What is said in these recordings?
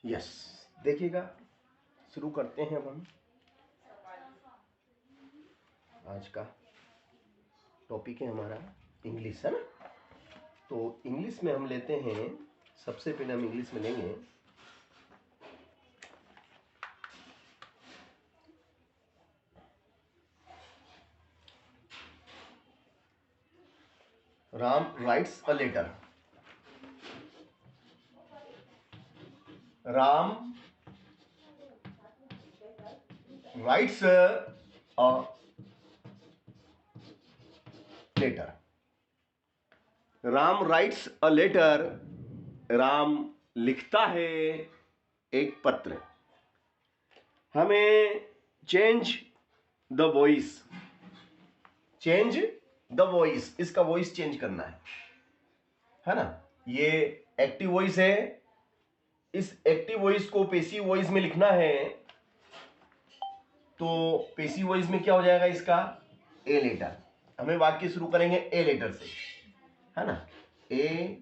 Yes, देखिएगा, शुरू करते हैं अब हम। आज का टॉपिक है हमारा इंग्लिश, है ना। तो इंग्लिश में हम लेते हैं, सबसे पहले हम इंग्लिश में लेंगे Ram writes a letter. Ram writes a letter. Ram writes a letter. Ram लिखता है एक पत्र। हमें change the voice, change the voice, इसका वॉइस चेंज करना है ना। ये एक्टिव वॉइस है, इस एक्टिव वॉइस को पैसिव वॉइस में लिखना है। तो पैसिव वॉइस में क्या हो जाएगा इसका, ए लेटर। हमें वाक्य शुरू करेंगे ए लेटर से, है ना। ए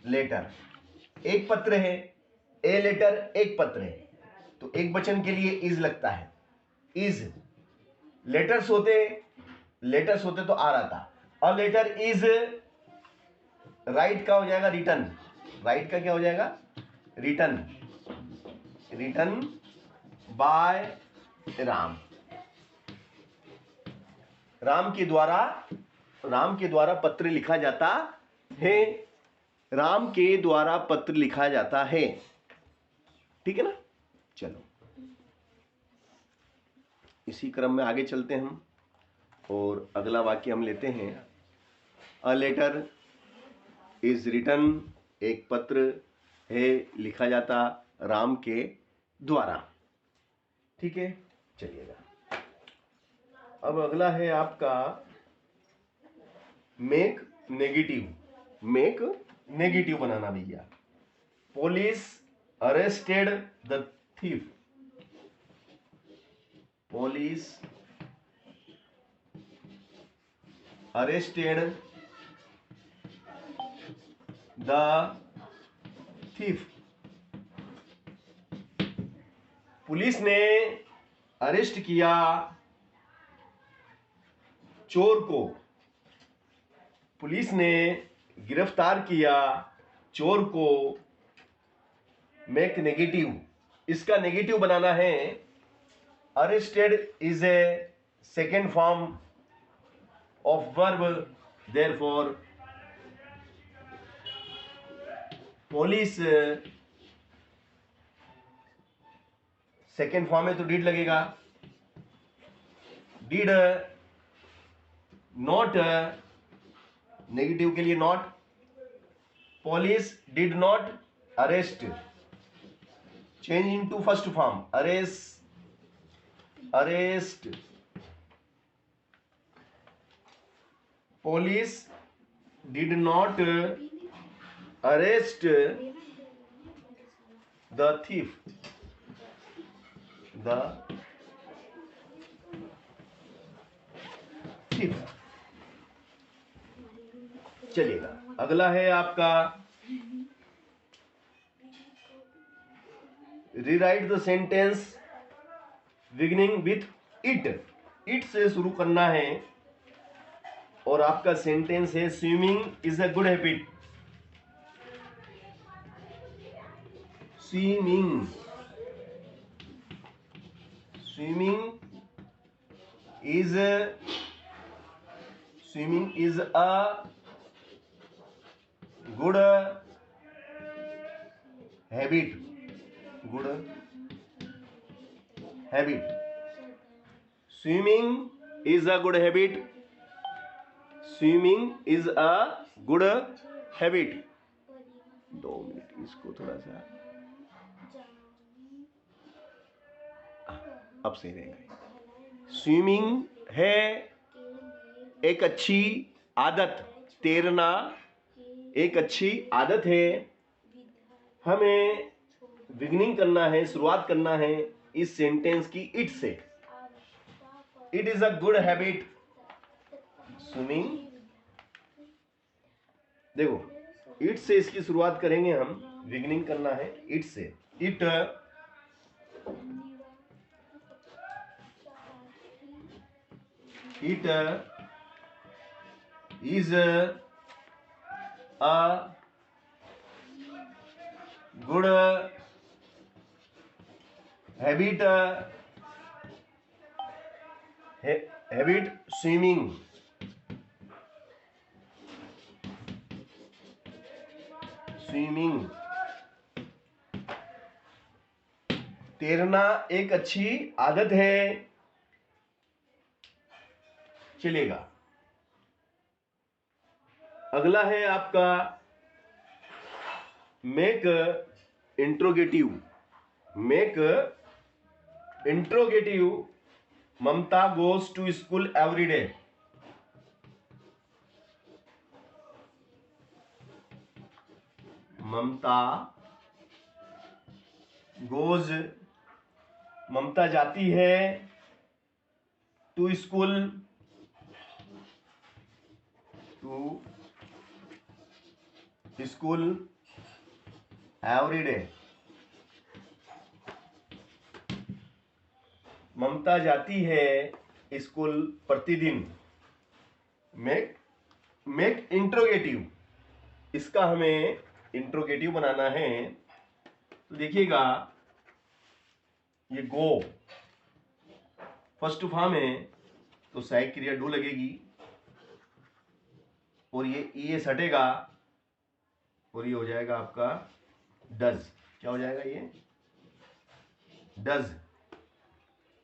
लेटर, एक पत्र है, ए लेटर एक पत्र है, तो एक वचन के लिए इज लगता है, इज। लेटर्स होते तो आ रहा था। अ लेटर इज, राइट का हो जाएगा रिटर्न, राइट का क्या हो जाएगा, written, written by Ram. Ram के द्वारा पत्र लिखा जाता है, राम के द्वारा पत्र लिखा जाता है, ठीक है ना। चलो इसी क्रम में आगे चलते हैं हम, और अगला वाक्य हम लेते हैं। अ लेटर इज रिटन, एक पत्र है लिखा जाता राम के द्वारा, ठीक है। चलिएगा, अब अगला है आपका मेक नेगेटिव। मेक नेगेटिव बनाना भैया। Police arrested the thief. Police arrested the thief. Police ने अरेस्ट किया चोर को। पुलिस ने गिरफ्तार किया चोर को। मेक नेगेटिव, इसका नेगेटिव बनाना है। Arrested is a second form of verb, therefore police, second form में तो डिड लगेगा। डिड नॉट, नेगेटिव के लिए not. Police did not arrest, change into first form, arrest. Police did not arrest the thief, the thief. चलिएगा, अगला है आपका rewrite the sentence beginning with it. It से शुरू करना है, और आपका सेंटेंस है swimming is a good habit. Swimming, swimming is a good habit, good habit. Swimming is a good habit, swimming is a good habit. 2 minute, इसको थोड़ा सा अब सही रहेगा। स्विमिंग है एक अच्छी आदत, तैरना एक अच्छी आदत है। हमें बिगिनिंग करना है, शुरुआत करना है इस सेंटेंस की इट से। It is a good habit swimming. देखो, इट से इसकी शुरुआत करेंगे हम, बिगिनिंग करना है इट से। It it is a good habit habit swimming. Swimming, तैरना एक अच्छी आदत है, चलेगा। अगला है आपका make interrogative. Make interrogative, Mamta goes to school every day. Mamta goes, Mamta जाती है, to school, to school every day. Mamta जाती है स्कूल प्रतिदिन। मेक इंट्रोगेटिव, इसका हमें इंट्रोगेटिव बनाना है। तो देखिएगा, ये गो फर्स्ट फॉर्म है तो सहायक क्रिया डू लगेगी, और ये ईएस हटेगा और ये हो जाएगा आपका डज। क्या हो जाएगा ये? डज।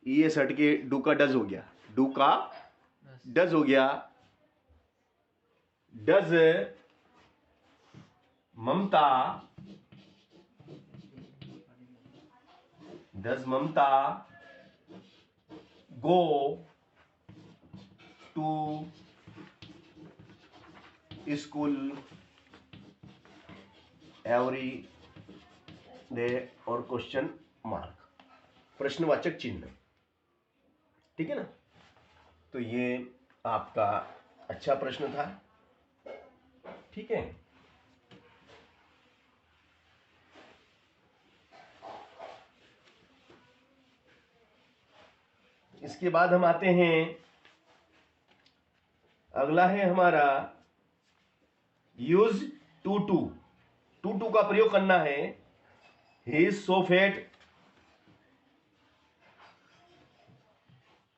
ईएस हट के डू का डज हो गया, डू का डज हो गया। Does Mamta, does Mamta go to school every day, और क्वेश्चन मार्क, प्रश्नवाचक चिन्ह। ठीक है ना? तो ये आपका अच्छा प्रश्न था। ठीक है, इसके बाद हम आते हैं, अगला है हमारा use too to. To too का प्रयोग करना है। He is so fat,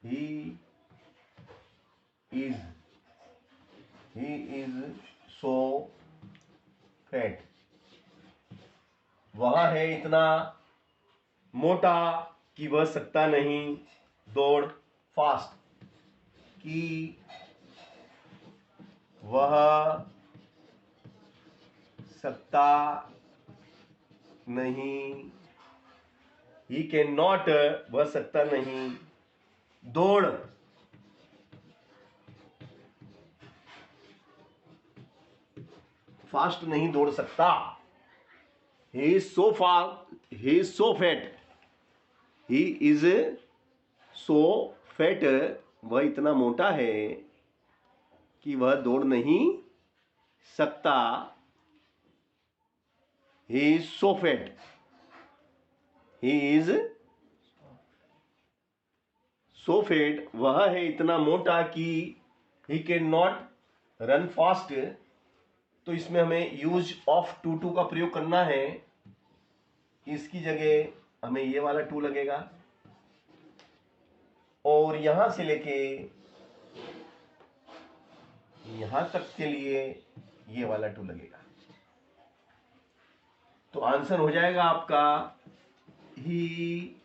he is so fat. वह है इतना मोटा कि वह सकता नहीं दौड़ फास्ट। कि वह सकता नहीं, ही कैन नॉट, वह सकता नहीं दौड़ फास्ट, नहीं दौड़ सकता। ही is so fat, he is so fat, वह इतना मोटा है कि वह दौड़ नहीं सकता। ही is so fat, he is so fat, वह है इतना मोटा कि he can not run fast. तो इसमें हमें यूज ऑफ टू टू का प्रयोग करना है। इसकी जगह हमें ये वाला टू लगेगा, और यहां से लेके यहां तक के लिए ये वाला टू लगेगा। तो आंसर हो जाएगा आपका he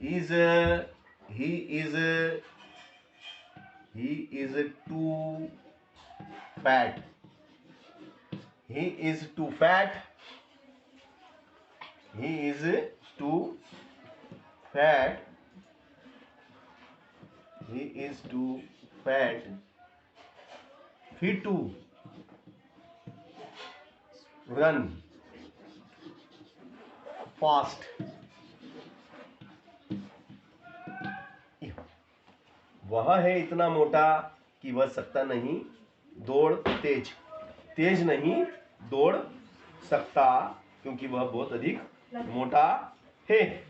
is too fat, he is too fat, he is too fat, he is too fat, fit to run fast। वह है इतना मोटा कि वह सकता नहीं दौड़ तेज। तेज नहीं दौड़ सकता क्योंकि वह बहुत अधिक मोटा है।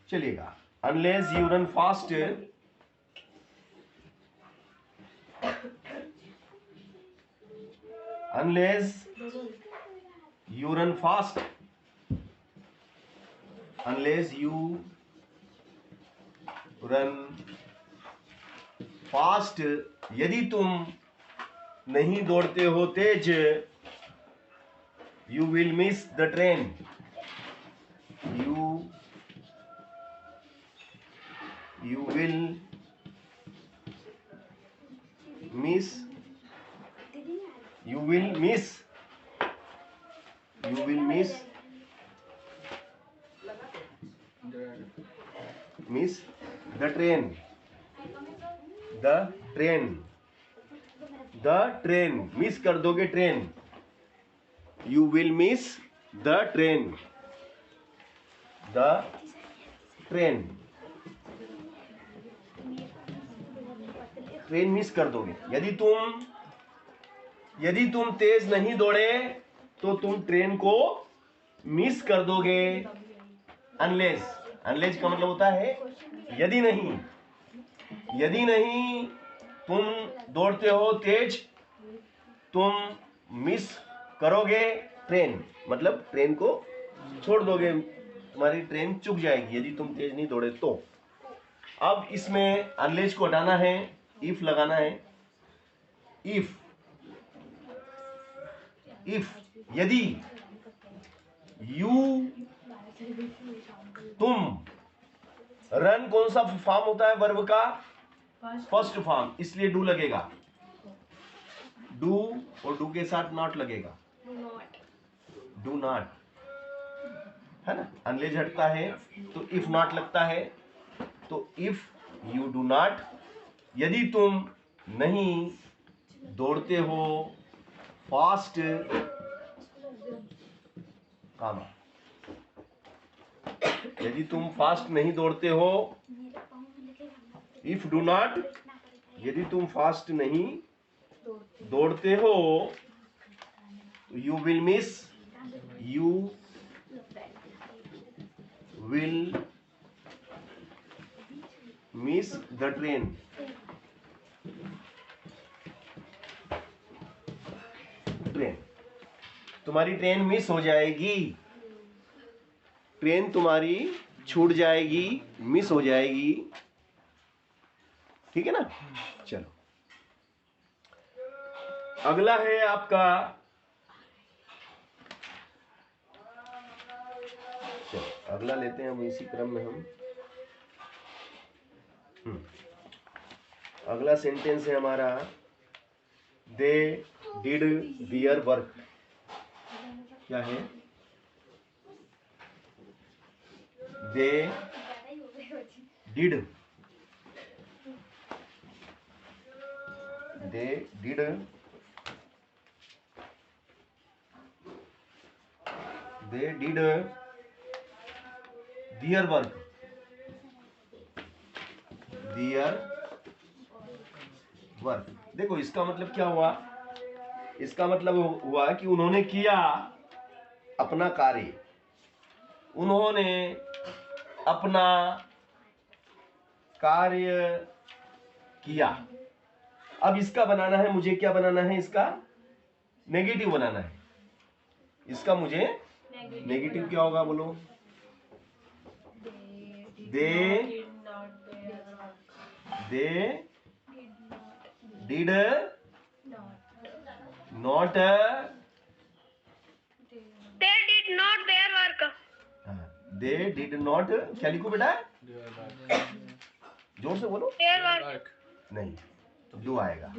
चलिएगा, unless you run fast, unless you run fast, unless you run fast, यदि तुम नहीं दौड़ते हो तेज, you will miss the train, you will miss, you will miss, you will miss, miss the train, the train, the train, miss कर दोगे train, you will miss the train, the train, train miss कर दोगे। यदि तुम तेज नहीं दौड़े तो तुम ट्रेन को मिस कर दोगे। अनलेस, अनलेस का मतलब होता है यदि नहीं तुम दौड़ते हो तेज, तुम मिस करोगे ट्रेन, मतलब ट्रेन को छोड़ दोगे, तुम्हारी ट्रेन चूक जाएगी यदि तुम तेज नहीं दौड़े तो। अब इसमें अनलेस को हटाना है, इफ लगाना है। इफ यदि, यू तुम, रन कौन सा फॉर्म होता है वर्ब का? फर्स्ट फॉर्म, इसलिए डू लगेगा, डू और डू के साथ नॉट लगेगा, डू नॉट, है ना। अनलेस हटता है तो इफ नॉट लगता है, तो इफ यू डू नॉट, यदि तुम नहीं दौड़ते हो फास्ट, कामा, यदि तुम फास्ट नहीं दौड़ते हो, इफ डू नॉट, यदि तुम फास्ट नहीं दौड़ते हो, you will miss, you will miss the train, train, तुम्हारी ट्रेन मिस हो जाएगी, ट्रेन तुम्हारी छूट जाएगी, मिस हो जाएगी, ठीक है ना। चलो अगला है आपका, चलो अगला लेते हैं हम इसी क्रम में हम। अगला सेंटेंस है हमारा, दे डिड दियर वर्क। क्या है? They did, they did their work, their work. देखो इसका मतलब क्या हुआ? इसका मतलब हुआ कि उन्होंने किया अपना कार्य, उन्होंने अपना कार्य किया। अब इसका बनाना है मुझे, क्या बनाना है? इसका नेगेटिव बनाना है। इसका मुझे नेगेटिव क्या होगा बोलो? They did not, they did not, क्या लिखो बेटा? जोर से बोलो। नहीं, डू आएगा।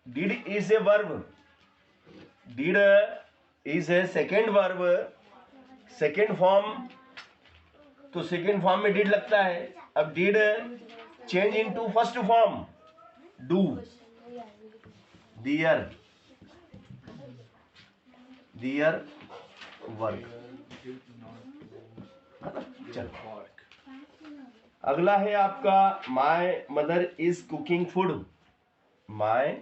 Did is a verb, did is a second verb, second form, तो सेकेंड फॉर्म में डिड लगता है। अब did change into first form, do, their work. चलो अगला है आपका, my mother is cooking food. My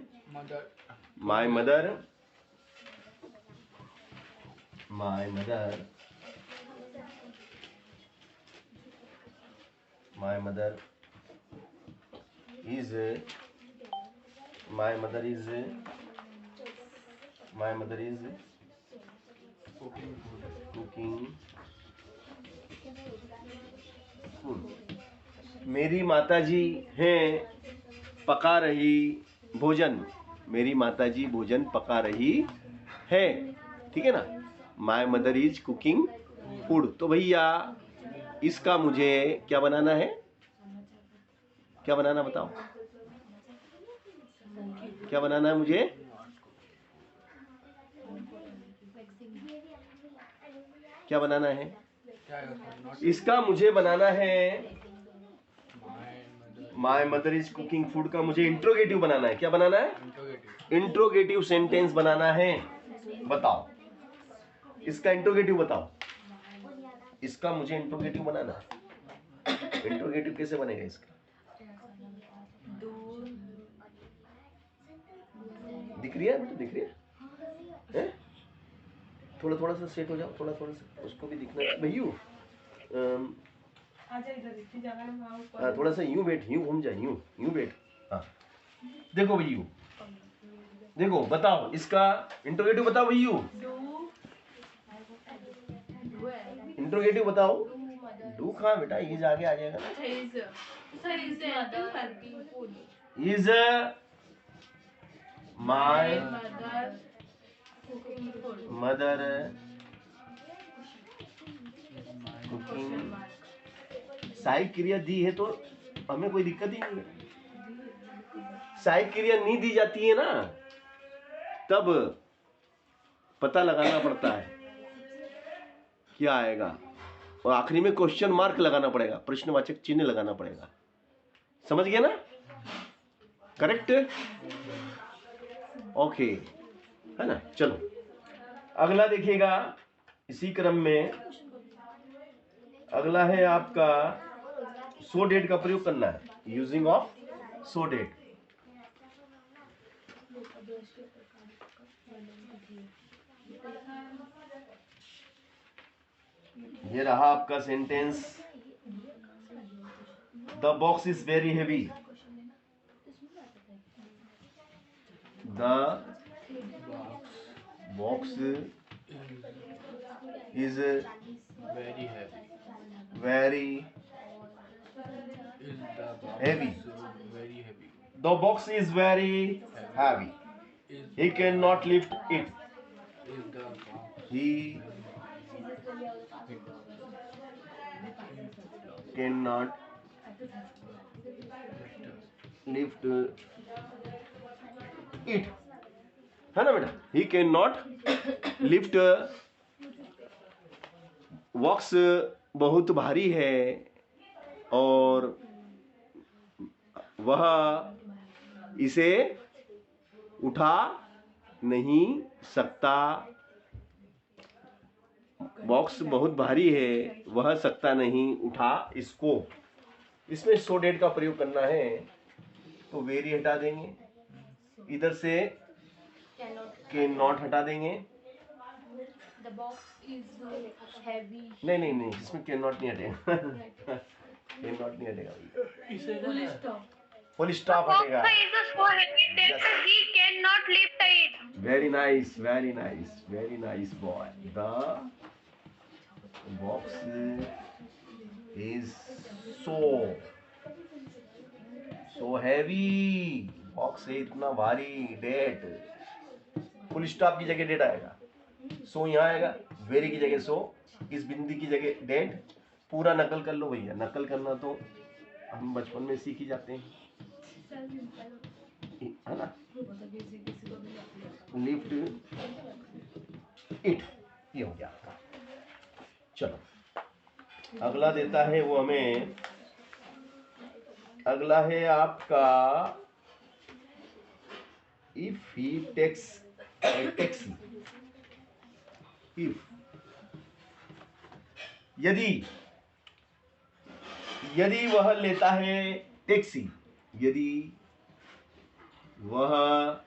mother is cooking food. मेरी माताजी हैं पका रही भोजन। मेरी माताजी भोजन पका रही है। ठीक है ना। My mother is cooking food. तो भैया इसका मुझे क्या बनाना है? क्या बनाना बताओ? क्या बनाना है मुझे? क्या बनाना है? इसका मुझे बनाना है my mother is cooking food का मुझे इंट्रोगेटिव बनाना है। क्या बनाना है? इंट्रोगेटिव सेंटेंस बनाना है। बताओ इसका इंट्रोगेटिव बताओ। इसका मुझे इंट्रोगेटिव बनाना है। इंट्रोगेटिव कैसे बनेगा इसका? दिख रही है? दिख रही है? थोड़ा सा सेट हो जाओ। थोड़ा सा उसको भी दिखना है भैयू। थोड़ा सा यूं बैठ, यूं घूम जाए, यूं बैठ। हाँ देखो भैयू, देखो बताओ इसका इंट्रोगेटिव बताओ भैयू। इंट्रोगेटिव बताओ। डू कहाँ बेटा? इज आगे आ जाएगा ना। Is my mother cooking. सहायक क्रिया दी है तो हमें कोई दिक्कत ही नहीं है। सहायक क्रिया नहीं दी जाती है ना, तब पता लगाना पड़ता है क्या आएगा, और आखिरी में क्वेश्चन मार्क लगाना पड़ेगा, प्रश्नवाचक चिन्ह लगाना पड़ेगा। समझ गए ना? करेक्ट? ओके, है ना। चलो अगला देखिएगा इसी क्रम में। अगला है आपका सो डेट का प्रयोग करना है। Using of so that. ये रहा आपका sentence. The box is very heavy. The box is very heavy. The box is very heavy. He cannot lift it. He cannot lift it. है ना बेटा? He cannot lift बॉक्स बहुत भारी है और वह इसे उठा नहीं सकता। बॉक्स बहुत भारी है, वह सकता नहीं उठा इसको। इसमें सो डेट का प्रयोग करना है तो वेरी हटा देंगे, इधर से कैन नॉट हटा देंगे। The box is heavy. नहीं इसमें कैन नॉट नहीं हटेगा। कैन नॉट नहीं हटेगा, फुल स्टॉप हटेगा। The box is so heavy that he cannot lift it. Very nice, very nice, very nice boy. The box is so heavy. Box है इतना भारी। डेट फुल स्टॉप की जगह डेट आएगा। सो यहाँ आएगा, वेरी की जगह सो, इस बिंदी की जगह डेट। पूरा नकल कर लो भैया। नकल करना तो हम बचपन में सीख ही जाते हैं, है ना। लिफ्ट इट, ये हो गया। चलो अगला देता है वो हमें। अगला है आपका if he takes a taxi. If, यदि वह लेता है टैक्सी। यदि वह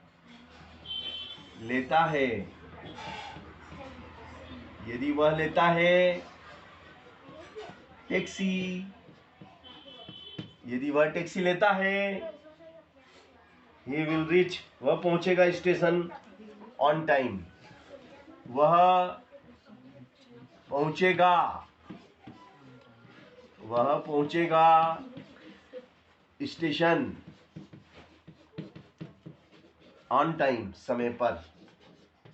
लेता है, यदि वह लेता है टैक्सी, यदि वह टैक्सी लेता है, he will reach, वह पहुंचेगा स्टेशन ऑन टाइम, वह पहुंचेगा, वह पहुंचेगा स्टेशन ऑन टाइम, समय पर,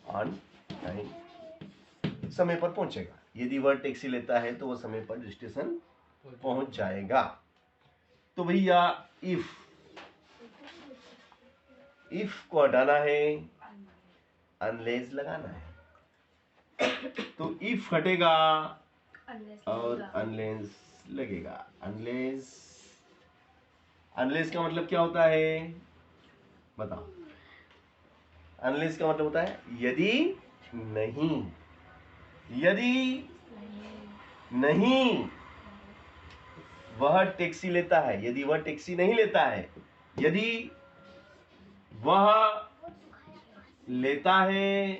ऑन टाइम, समय पर पहुंचेगा। यदि वह टैक्सी लेता है तो वह समय पर स्टेशन पहुंच जाएगा। तो भैया इफ को हटाना है, अनलेस लगाना है। तो इफ हटेगा और अनलेस लगेगा। अनलेस का मतलब क्या होता है बताओ? अनलेस का मतलब होता है यदि नहीं, यदि नहीं वह टैक्सी लेता है, यदि वह टैक्सी नहीं लेता है, यदि वह लेता है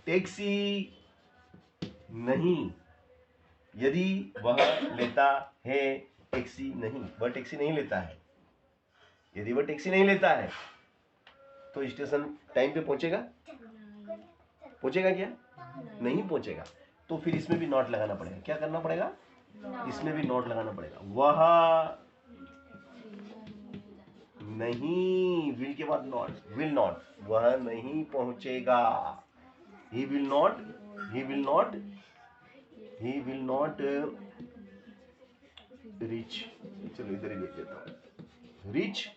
टैक्सी नहीं, यदि वह लेता है टैक्सी नहीं, वह टैक्सी नहीं लेता है, यदि वह टैक्सी नहीं लेता है तो स्टेशन टाइम पे पहुंचेगा? पहुंचेगा क्या? नहीं पहुंचेगा। तो फिर इसमें भी नॉट लगाना पड़ेगा। क्या करना पड़ेगा? इसमें भी नॉट लगाना पड़ेगा। वह नहीं, विल के बाद नॉट, विल नॉट, वह नहीं पहुंचेगा। He will not, he will not, he will not reach, चलो इधर ही लिख देता हूं, reach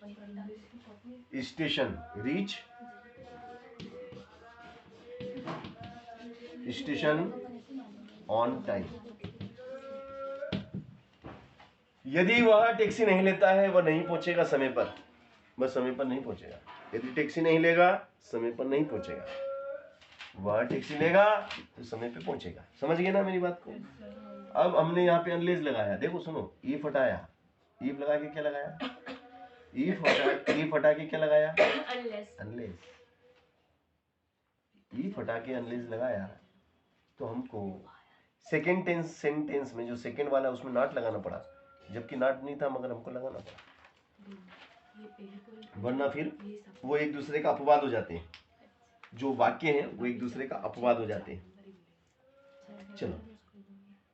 station, reach station on time. यदि वह टैक्सी नहीं लेता है वह नहीं पहुंचेगा समय पर, वह समय पर नहीं पहुंचेगा। यदि टैक्सी नहीं लेगा समय पर नहीं पहुंचेगा, वह टैक्सी लेगा तो समय पे पहुंचेगा। समझ गए ना मेरी बात को? अब हमने यहाँ पे अनलेस लगाया, देखो सुनो, ईफ हटाया, ईफ लगा के क्या लगाया? ईफ हटा के क्या लगाया? अनलेस। ईफ हटा के अनलेस लगाया तो हमको सेकेंड टेंस सेंटेंस में जो सेकेंड वाला उसमें नॉट लगाना पड़ा, जबकि नॉट नहीं था मगर हमको लगाना पड़ा, वरना फिर वो एक दूसरे का अपवाद हो जाते हैं। जो वाक्य हैं वो एक दूसरे का अपवाद हो जाते हैं। चलो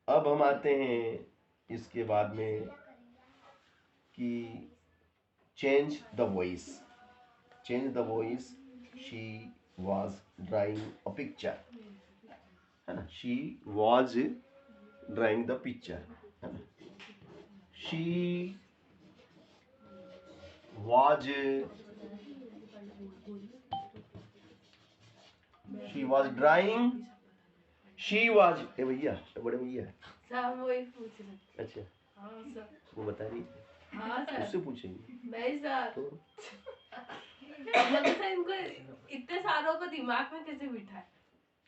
अब हम आते हैं इसके बाद में कि change the voice. Change the voice, she was drawing a picture, है ना? She was drawing the picture, है ना? She was, she was drawing, she was, ए भैया बड़े भैया सब वही पूछ रहे। अच्छा हाँ सर। वो बता रही है, हाँ सर। उससे पूछेंगे नहीं सर। तो मतलब सर इनको इतने सालों को दिमाग में कैसे बिठा है?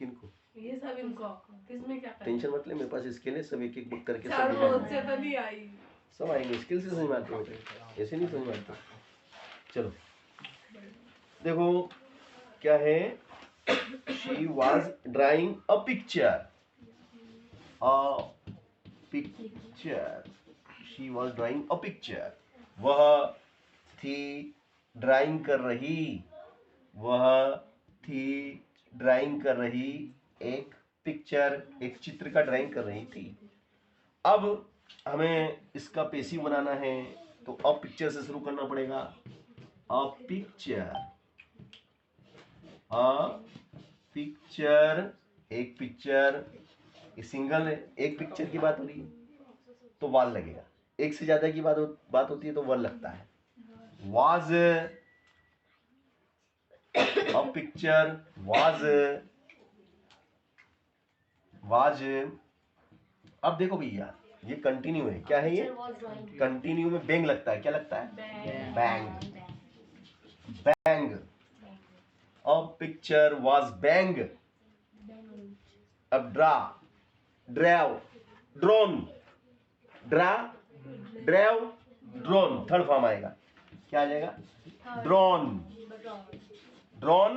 किनको? ये सब इनको किसमें क्या टेंशन मत ले, मेरे पास स्किल है, सब एक एक बुक करके सर सब वो उससे तो नहीं आई। सब आएंगे। स्किल से समझ में आते हैं, ऐसे नहीं समझ में आते। चलो देखो क्या है, she was drawing a picture, a picture, she was drawing a picture, वह थी ड्राइंग कर रही, वह थी ड्राइंग कर रही एक पिक्चर, एक चित्र का ड्राइंग कर रही थी। अब हमें इसका पेसिव बनाना है तो अ पिक्चर से शुरू करना पड़ेगा। अ पिक्चर, अ पिक्चर, एक पिक्चर, ये सिंगल है, एक पिक्चर की बात हो रही है तो वाल लगेगा, एक से ज्यादा की बात होती है तो वर लगता है। Was, a picture was, was. अब देखो भैया ये कंटिन्यू है, क्या है ये? कंटिन्यू में बैंग लगता है, क्या लगता है? Bang, bang. A picture was bang. अब draw, drive, drone, draw, drive, drone, third form आएगा। क्या आ जाएगा? Drawn. Drawn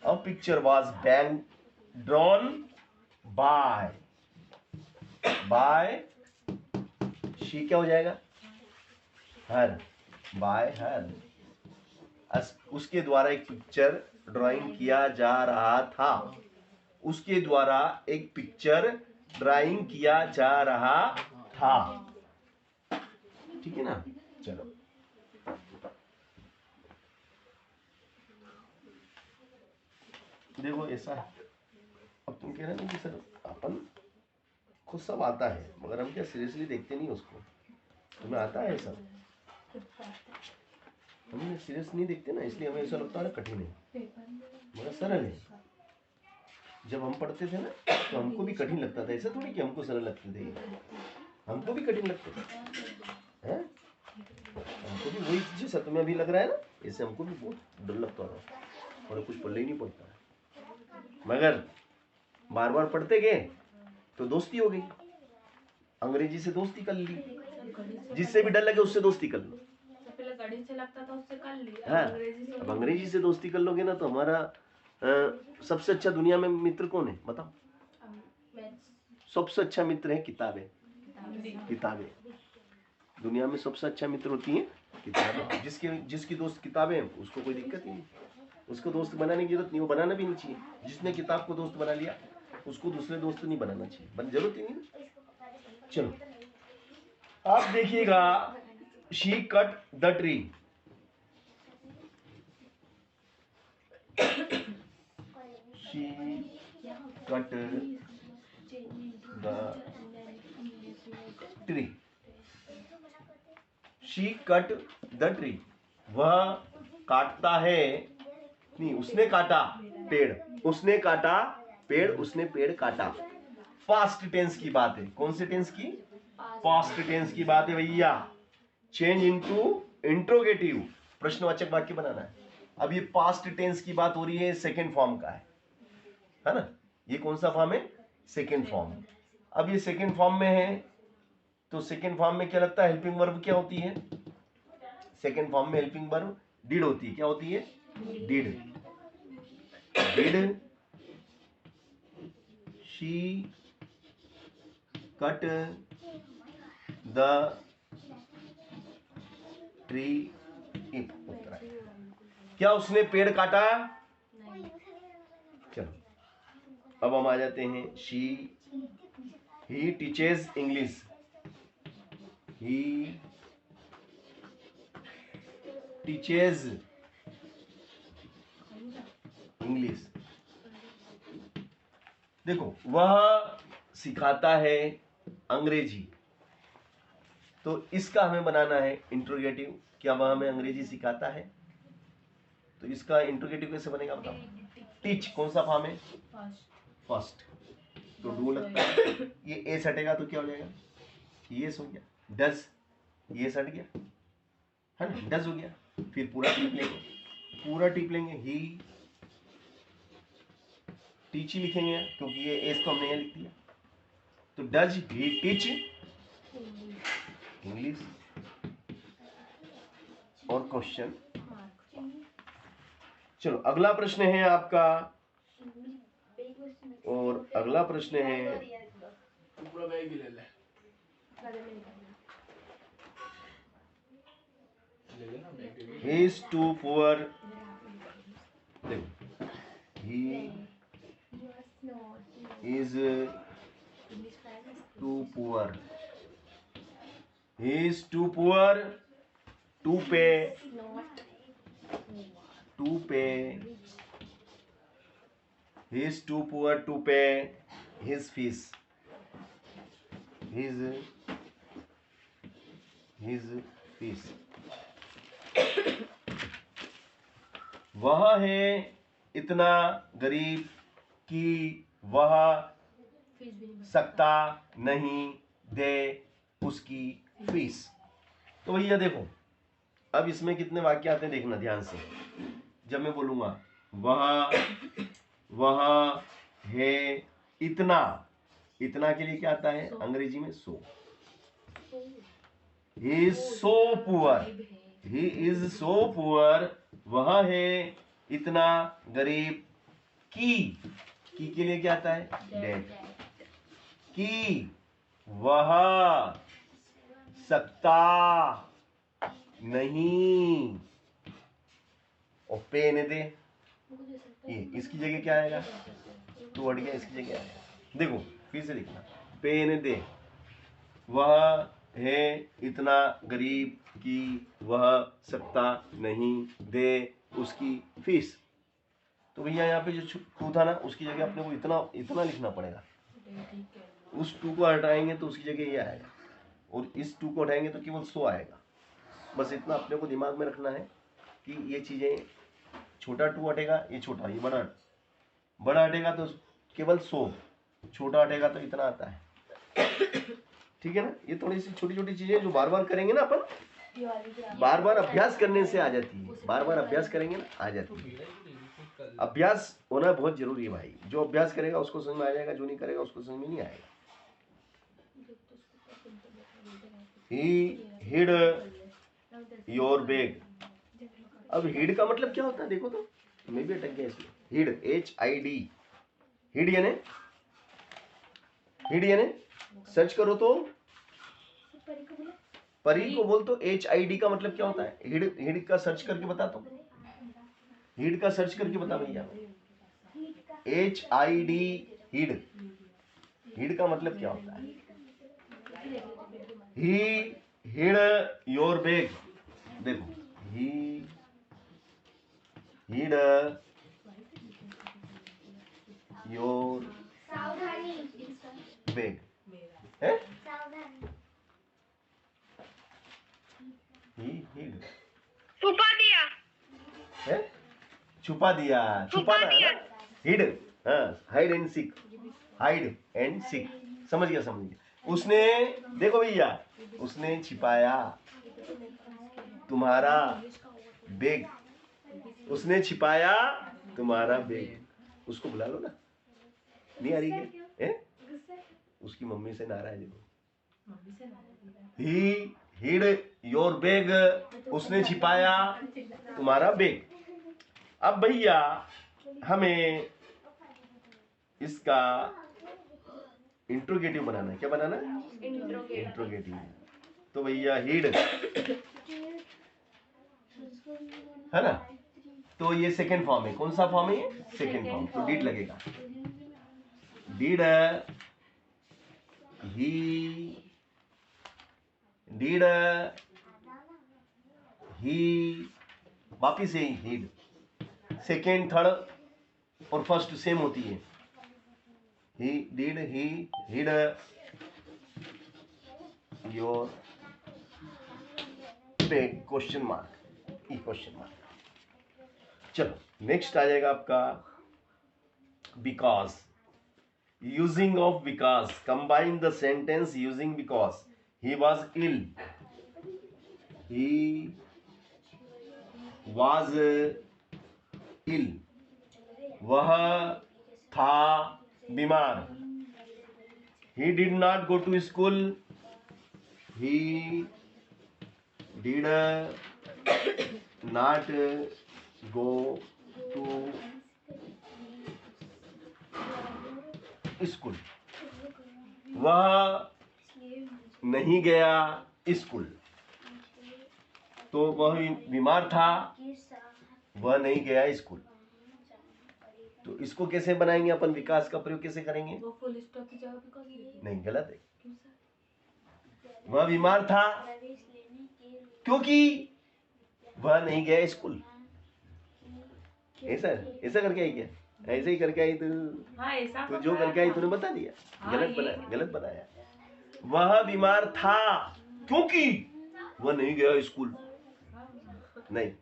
a picture was bang drawn by she क्या हो जाएगा? हर। By her. उसके द्वारा एक पिक्चर ड्राइंग किया जा रहा था। उसके द्वारा एक पिक्चर ड्राइंग किया जा रहा था। ठीक है ना? चलो देखो ऐसा है, अब तुम कह रहे हो कि सर अपन को सब आता है मगर हम क्या सीरियसली देखते नहीं उसको। तुम्हें आता है सब, हम सीरियस नहीं देखते ना, इसलिए हमें ऐसा लगता है कठिन है मगर सरल है। जब हम पढ़ते थे ना तो हमको भी कठिन लगता था, ऐसा थोड़ी कि हमको सरल लगते थे, हमको भी कठिन लगते थे हैं? हमको भी वही जैसा तुम्हें अभी लग रहा है ना, ऐसे हमको भी बहुत डर लगता था और कुछ पढ़ने ही नहीं पड़ता है। मगर बार बार पढ़ते गए तो दोस्ती हो गई, अंग्रेजी से दोस्ती कर ली, जिससे भी डर लगे उससे दोस्ती कर लो। पहले गणित से लगता था उससे कर ली, हाँ, अब अंग्रेजी से दोस्ती कर लोगे ना तो हमारा सबसे अच्छा दुनिया में मित्र कौन है बताओ? सबसे अच्छा मित्र है किताबें। किताबें दुनिया में सबसे अच्छा मित्र होती है किताबें। जिसकी दोस्त किताबें उसको कोई दिक्कत ही नहीं, उसको दोस्त बनाने की जरूरत नहीं, वो बनाना भी नहीं चाहिए। जिसने किताब को दोस्त बना लिया उसको दूसरे दोस्त नहीं बनाना चाहिए, जरूरत ही नहीं। चलो आप देखिएगा, she cut the tree. She cut the tree. She cut the tree. वह काटता है, नहीं उसने काटा पेड़, उसने काटा पेड़, उसने पेड़ काटा। पास्ट टेंस की बात है। कौन से टेंस की? पास्ट टेंस की बात है भैया। चेंज इनटू इंट्रोगेटिव, प्रश्नवाचक वाक्य बनाना है। अब ये पास्ट टेंस की बात हो रही है, सेकेंड फॉर्म का है ना? ये कौन सा फॉर्म है? Second form. अब ये सेकेंड फॉर्म में है तो सेकेंड फॉर्म में क्या लगता है? हेल्पिंग वर्ब क्या होती है? सेकेंड फॉर्म में हेल्पिंग वर्ब डिड होती है। क्या होती है? Did. Did she cut the tree. क्या उसने पेड़ काटा? चलो अब हम आ जाते हैं she he teaches English. He teaches English. देखो वह सिखाता है अंग्रेजी, तो इसका हमें बनाना है इंट्रोगेटिव। क्या वह हमें अंग्रेजी सिखाता है? तो इसका इंट्रोगेटिव कैसे बनेगा बताओ? टीच कौन सा फॉर्म है? फर्स्ट। तो डू लगता है, ये ए सटेगा तो क्या हो जाएगा? ये हो गया। डज, ये सट गया है ना, डज हो गया। फिर पूरा टीप लेंगे, पूरा टीप लेंगे। ही टीच ही लिखेंगे क्योंकि ये एस तो हमने यहाँ लिख दिया। तो डज ही टीच इंग्लिश। और क्वेश्चन। चलो अगला प्रश्न है आपका, और अगला प्रश्न है he is too poor. He is too poor. He is too poor to pay. He is too poor to pay his fees. His fees. वह है इतना गरीब कि वह सकता नहीं दे उसकी फीस। तो भैया देखो, अब इसमें कितने वाक्य आते हैं देखना ध्यान से। जब मैं बोलूंगा वह है इतना, इतना के लिए क्या आता है अंग्रेजी में? So. He is so poor, he is so poor, वह है इतना गरीब, की के लिए क्या आता है, डेट, कि वह सकता नहीं, और पे ने दे, ये इसकी जगह क्या आएगा, टू हट गया, इसकी जगह आएगा, देखो फिर से लिखना, पे ने दे, वह है इतना गरीब कि वह सकता नहीं दे उसकी फीस। तो भैया यहाँ पे जो टू था ना, उसकी जगह अपने को इतना इतना लिखना पड़ेगा, उस टू को हटाएंगे तो उसकी जगह ये आएगा, और इस टू को हटाएंगे तो केवल 100 आएगा। बस इतना अपने को दिमाग में रखना है कि ये चीज़ें, छोटा टू हटेगा ये छोटा, ये बड़ा, बड़ा हटेगा तो केवल 100, छोटा हटेगा तो इतना आता है, ठीक है ना। ये थोड़ी सी छोटी छोटी चीजें जो बार बार करेंगे ना अपन, बार बार अभ्यास करने से आ जाती है, बार बार अभ्यास करेंगे ना आ जाती है। अभ्यास होना बहुत जरूरी है भाई, जो अभ्यास करेगा उसको समझ में आ जाएगा, जो नहीं करेगा उसको समझ में नहीं आएगा। He hid your bag। अब हिड का मतलब क्या होता है देखो तो, मैं भी अटक गया इसमें। हिड, HID, हिड यानी, हिड यानी सर्च करो तो, परी को बोल तो HID का मतलब क्या होता है, हिड, हिड का सर्च करके बता, तो हिड का सर्च करके बता भैया, HID, हिड, हिड का मतलब क्या होता है, he hid your bag, देखो he hid your bag है, he hid छुपा दिया, है, छुपा दिया, छुपाना है ना, हिड, हाँ, hide and seek, hide and seek, समझ गया समझ गया। उसने, देखो भैया, उसने छिपाया तुम्हारा बैग, उसने छिपाया तुम्हारा बैग, उसको बुला लो ना, नहीं आ रही है? उसकी मम्मी से नाराज है, ही हिड योर बैग, उसने छिपाया तुम्हारा बैग। अब भैया हमें इसका इंट्रोगेटिव बनाना है, क्या बनाना है, इंट्रोगेटिव। तो भैया हिड है ना, तो ये सेकेंड फॉर्म है, कौन सा फॉर्म है ये, सेकेंड फॉर्म, तो डिड लगेगा, डिड ही, डिड ही, वापिस यही हिड, सेकेंड थर्ड और फर्स्ट सेम होती है, he did, he hid your bag, question mark, ई क्वेश्चन मार्क। चलो नेक्स्ट आ जाएगा आपका because, using of because, combine the sentence using because. He was ill, he was ill, वह था बीमार, he did not go to school, he did not go to school, वह नहीं गया स्कूल, तो वह बीमार था, वह नहीं गया स्कूल। तो इसको कैसे बनाएंगे अपन, विकास का प्रयोग कैसे करेंगे, वो फुल स्टॉप की जगह पे कौन है? नहीं गलत है, क्यों सर? वह बीमार था क्योंकि वह नहीं गया स्कूल। ऐसा ऐसा करके आई क्या, ऐसे ही करके आई तू, हाँ ऐसा तो जो करके आई तूने बता दिया, गलत बनाया, गलत बताया। वह बीमार था क्योंकि वह नहीं गया स्कूल, नहीं,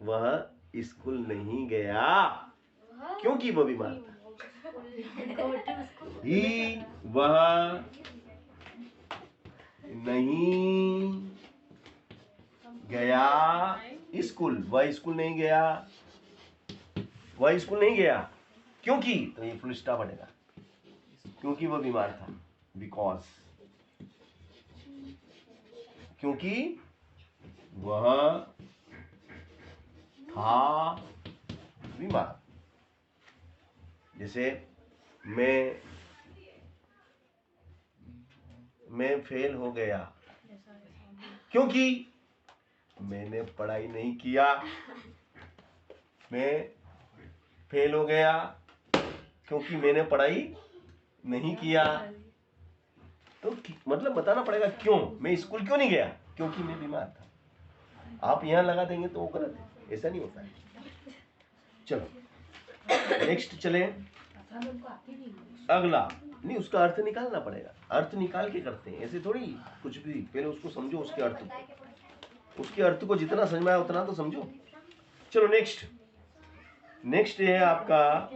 वह स्कूल नहीं गया क्योंकि वह बीमार था, ही वह नहीं गया स्कूल, वह स्कूल नहीं गया, वह स्कूल नहीं गया क्योंकि, तो ये फुल स्टॉप हटेगा, क्योंकि वह बीमार था, बिकॉज क्योंकि वह था बीमार। जैसे मैं फेल हो गया क्योंकि मैंने पढ़ाई नहीं किया। मैं फेल हो गया क्योंकि मैंने पढ़ाई नहीं किया। तो मतलब बताना पड़ेगा क्यों मैं स्कूल क्यों नहीं गया, क्योंकि मैं बीमार था। आप यहां लगा देंगे तो वो गलत है, ऐसा नहीं होता है। चलो नेक्स्ट चले। अगला नहीं, उसका अर्थ निकालना पड़ेगा, अर्थ निकाल के करते हैं, ऐसे थोड़ी कुछ भी। पहले उसको समझो, उसके अर्थ को, उसके अर्थ को जितना समझ में आया उतना तो समझो। चलो नेक्स्ट है आपका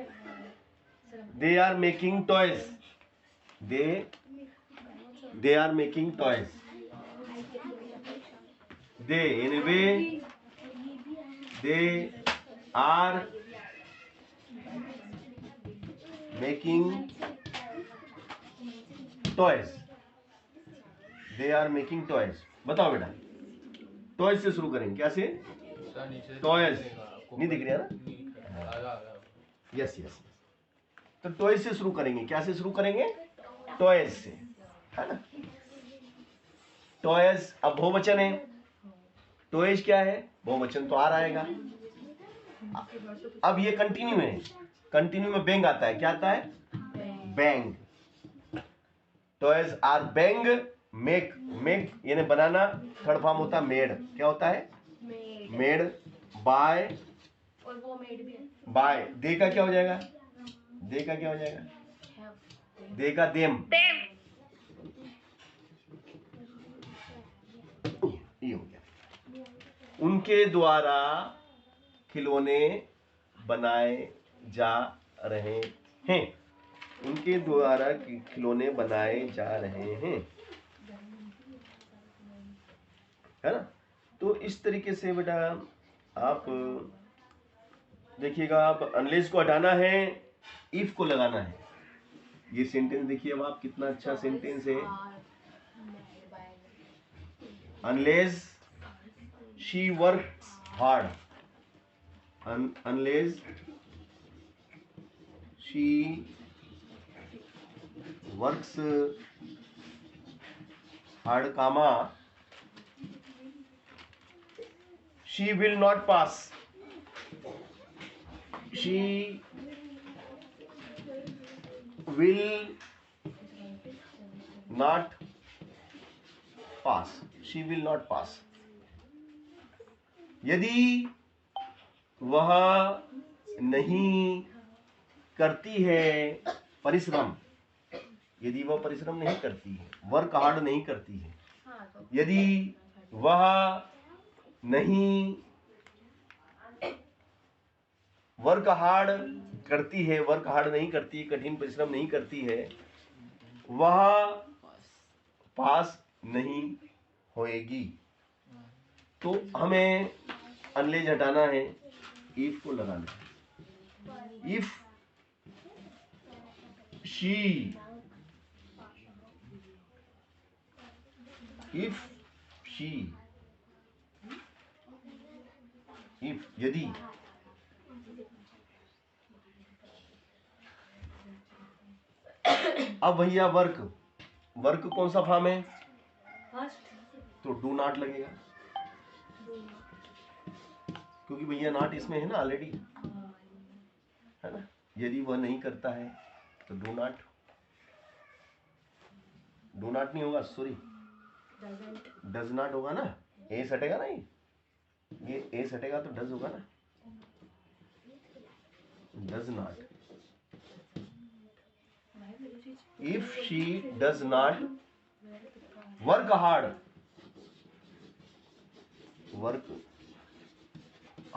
they are making toys. They are making toys. They anyway they are making toys. They are making toys. बताओ बेटा, टॉयज से शुरू करेंगे। क्या से? टॉयज नहीं दिख रहा ना? Yes yes. तो टॉयज से शुरू करेंगे। क्या से शुरू करेंगे? टॉयज से, है ना? टॉयज अब बहुवचन है, टॉयज क्या है? बहुवचन तो आ आएगा। अब ये कंटिन्यू है, कंटिन्यू में बैंग आता है। क्या आता है? Being. Toys are being make. Make यानी बनाना, थर्ड फॉर्म होता है मेड। क्या होता है? Made by. और वो मेड भी है बाय। दे का क्या हो जाएगा? दे का क्या हो जाएगा? देगा देम। ये हो गया। उनके द्वारा खिलौने बनाए जा रहे हैं। उनके द्वारा खिलौने बनाए जा रहे हैं, है ना? तो इस तरीके से बेटा आप देखिएगा। आप अनलेस को हटाना है, इफ को लगाना है। ये सेंटेंस देखिए अब आप, कितना अच्छा सेंटेंस है। Unless she works hard. Unless she works hard comma she will not pass. She will not pass. She will not pass. यदि वह नहीं करती है परिश्रम, यदि वह परिश्रम नहीं करती है, वर्क हार्ड नहीं करती है, यदि वह नहीं वर्क हार्ड करती है, वर्क हार्ड नहीं करती, कठिन परिश्रम नहीं करती है, वह पास नहीं होएगी। तो हमें अनलेज हटाना है, इफ को लगाना है। If she, if she, if यदि, अब भैया वर्क, वर्क कौन सा फॉर्म है? तो डू नॉट लगेगा, क्योंकि भैया नॉट इसमें है ना ऑलरेडी, है ना? यदि वह नहीं करता है तो डू नॉट, डू नॉट नहीं होगा, सॉरी डज नॉट होगा ना। ए सटेगा ना, ये ए सटेगा तो डज होगा ना, does not. If she does not work hard, work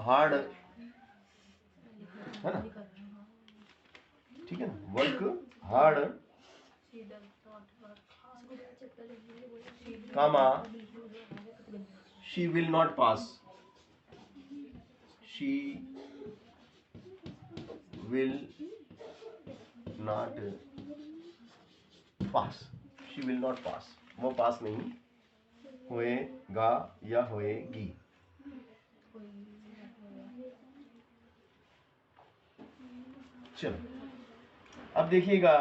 hard, है ना? ठीक है ना? work hard, comma she will not pass, she will not pass, she will not pass, वो पास नहीं होएगा या होएगी। चलो अब देखिएगा,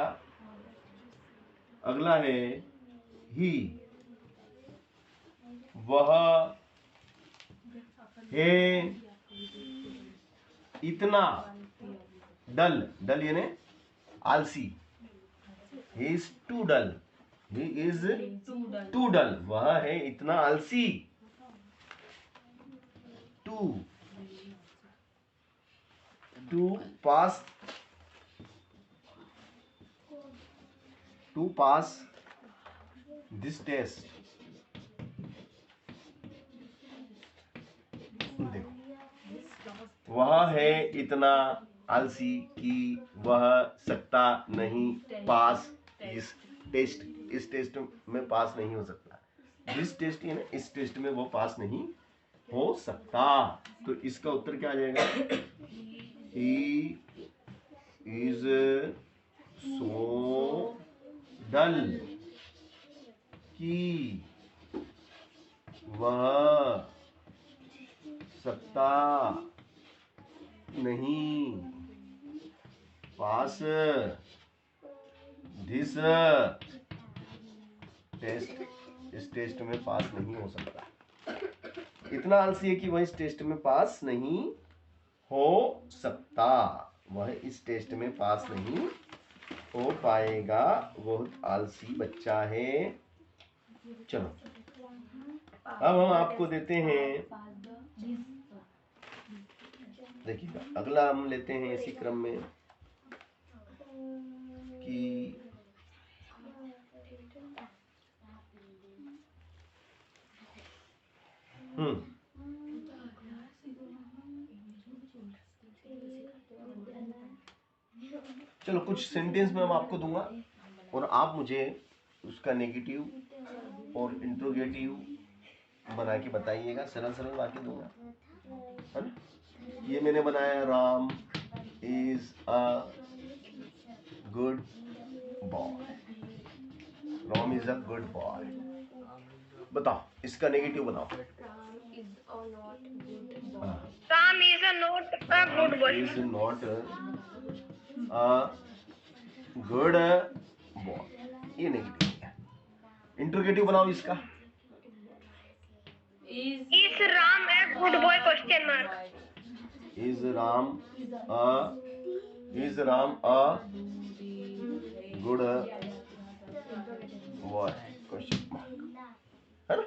अगला है ही। वह है इतना डल, डल यानी आलसी। He is too dull, he is too dull, वह है इतना आलसी। To pass, to pass this test. देखो, वह है इतना आलसी कि वह सकता नहीं पास इस टेस्ट, इस टेस्ट में पास नहीं हो सकता। दिस टेस्ट यानी इस टेस्ट में वो पास नहीं हो सकता। तो इसका उत्तर क्या आ जाएगा? ही इज सो डल कि वह सकता नहीं पास दिस टेस्ट, इस टेस्ट में पास नहीं हो सकता। इतना आलसी है कि वह इस टेस्ट में पास नहीं हो सकता, वह इस टेस्ट में पास नहीं हो पाएगा, बहुत आलसी बच्चा है। चलो अब हम आपको देते हैं, देखिएगा अगला हम लेते हैं इसी क्रम में कि चलो कुछ सेंटेंस में मैं आपको दूंगा और आप मुझे उसका नेगेटिव और इंट्रोगेटिव बना के बताइएगा। सरल सरल वाक्य दूंगा, है ना? ये मैंने बनाया, Ram is a good boy. Ram is a good boy. बताओ इसका नेगेटिव बताओ। Ram is a not a good boy. Is not a good boy, ये नेगेटिव है। इंट्रोगेटिव बनाओ इसका। Is Ram a good boy? Question mark. Is Ram a, is Ram a good boy? Question mark, है ना?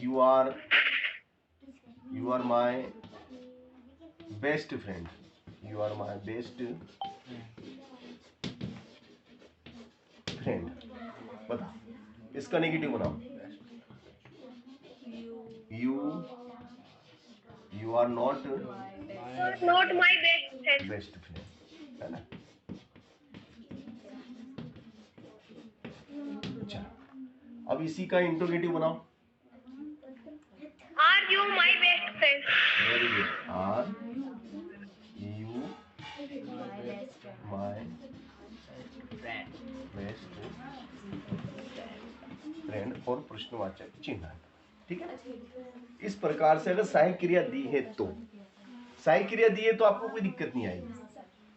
You are my best friend, you are my best friend. बता इसका negative बनाओ। You are not Not my best friend. Best friend, है ना? चलो अब इसी का इंट्रोगेटिव बनाओ। Are you my best friend? Very good. Are you my best friend और प्रश्नवाचक चिन्ह, ठीक है? इस प्रकार से अगर सहायक क्रिया दी है तो, सहायक क्रिया दी है तो आपको कोई दिक्कत नहीं आएगी,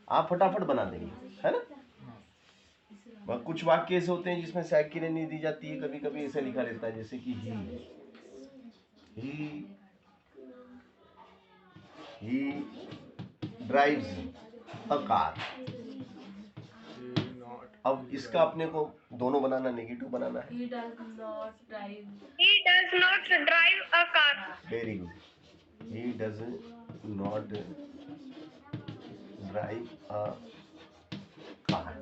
आप फटाफट बना देंगे, है ना? कुछ वाक्य ऐसे होते हैं जिसमें सहायक क्रिया नहीं दी जाती है, कभी कभी ऐसा लिखा रहता है जैसे कि he drives a car। अब इसका अपने को दोनों बनाना, नेगेटिव बनाना है। He does not drive. He does not drive a car. Very good. he does not drive a car।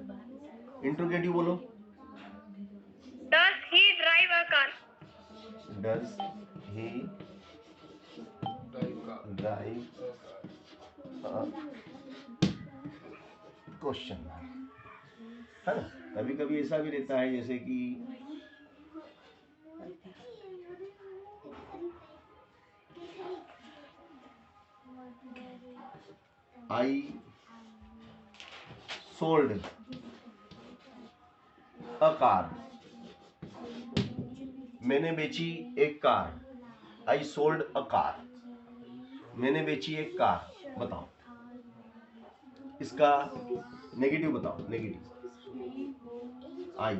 Interrogative बोलो। Does he drive a car? does he drive a question, है ना? कभी कभी ऐसा भी रहता है जैसे कि I sold अ कार, मैंने बेची एक car, I sold a car, मैंने बेची एक कार। बताओ इसका नेगेटिव बताओ, नेगेटिव आई।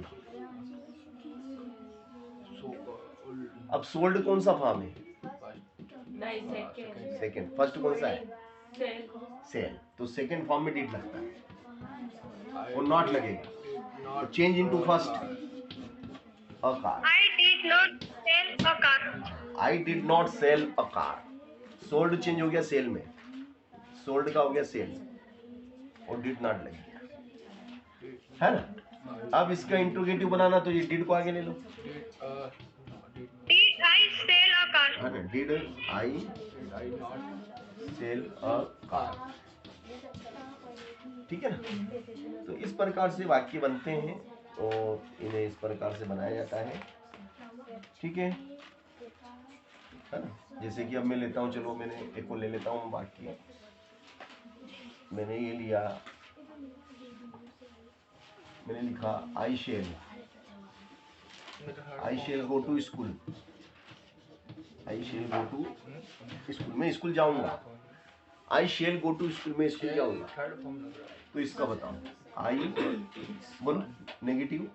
अब सोल्ड कौन सा फॉर्म है? नहीं, सेकंड सेकंड। फर्स्ट कौन सा है? सेल। सेल। तो सेकंड फॉर्म में डिड लगता है और नॉट लगेगा, तो change into first a car. I did not sell a car. I did not sell a car, sold change हो गया सेल में, सोल्ड का हो गया सेल और डिड नॉट लग गया, है ना। अब इसका इंट्रोगेटिव बनाना तो ये डिड को आगे ले लो। Did I sell a car? Did I sell a car, ठीक है ना। तो इस प्रकार से वाक्य बनते हैं और इन्हें इस प्रकार से बनाया जाता है, ठीक है ना। जैसे कि अब मैं लेता हूँ, चलो मैंने एक को ले लेता हूँ वाक्य, मैंने ये लिया, मैंने लिखा I shall go to school, I shall go to school, मैं स्कूल जाऊंगा। I shall go to school, मैं स्कूल जाऊंगा। तो इसका बताओ, आई बोलो negative,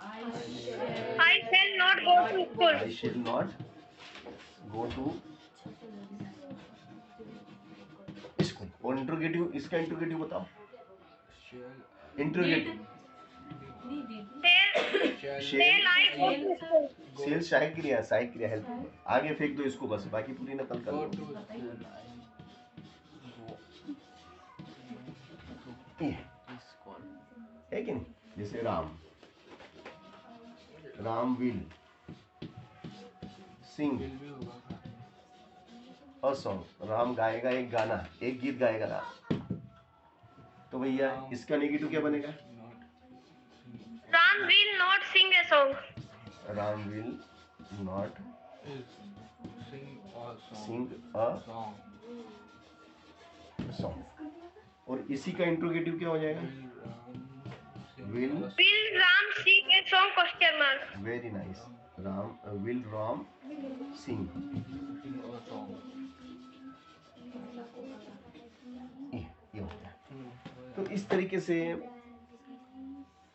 I shall not go to school. I shall not go to school. और इंट्रोगेटिव, इसका इंट्रोगेटिव बताओ, interrogative Shall I go to school? Shall सहायक क्रिया, सहायक क्रिया हेल्प, आगे फेंक दो इसको, बस बाकी पूरी नकल कर लो। ये है कि नहीं। जैसे Ram will sing a song, Ram गाएगा एक गाना, एक गीत गाएगा राम। तो भैया इसका नेगेटिव क्या बनेगा? Ram will not sing a song. Ram will not sing a song. और इसी का इंट्रोगेटिव क्या हो जाएगा? Will Will Ram sing a song? Question mark. Very nice, will Ram sing, ये होता है। तो इस तरीके से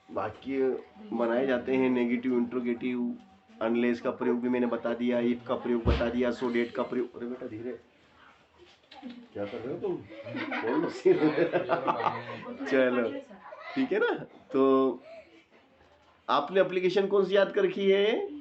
वाक्य बनाए जाते हैं, नेगेटिव, इंट्रोगेटिव, अनलेस का प्रयोग भी मैंने बता दिया, इफ का प्रयोग बता दिया, सो डेट का प्रयोग। अरे बेटा धीरे, क्या कर रहे हो तुम? कौन सी चलो ठीक है ना। तो आपने एप्लीकेशन कौन सी याद कर रखी है?